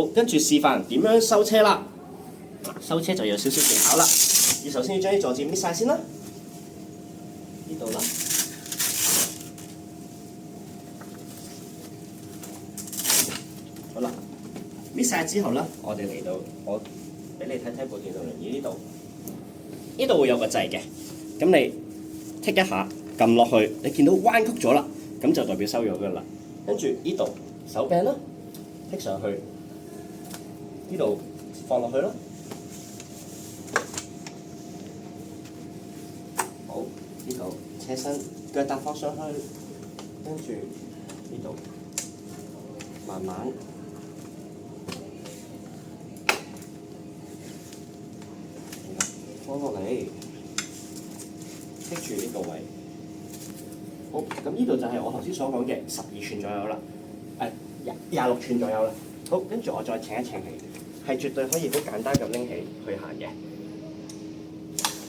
好，跟住示範點樣收車啦。收車就有少少技巧啦。要首先要將啲坐墊搣晒先啦，呢度啦。好啦，搣晒之後咧，我哋嚟到我俾你睇睇部電動輪椅呢度，呢度會有個掣嘅，咁你剔一下，撳落去，你見到彎曲咗啦，咁就代表收咗㗎啦。跟住呢度手柄啦，剔上去，呢度放落去啦。好，呢度車身腳踏放上去，跟住呢度慢慢放落嚟，剔住呢個位。好，咁呢度就係我頭先所講嘅12寸左右啦，26寸左右啦。好，跟住我再請一請起，係絕對可以好簡單咁拎起去行嘅。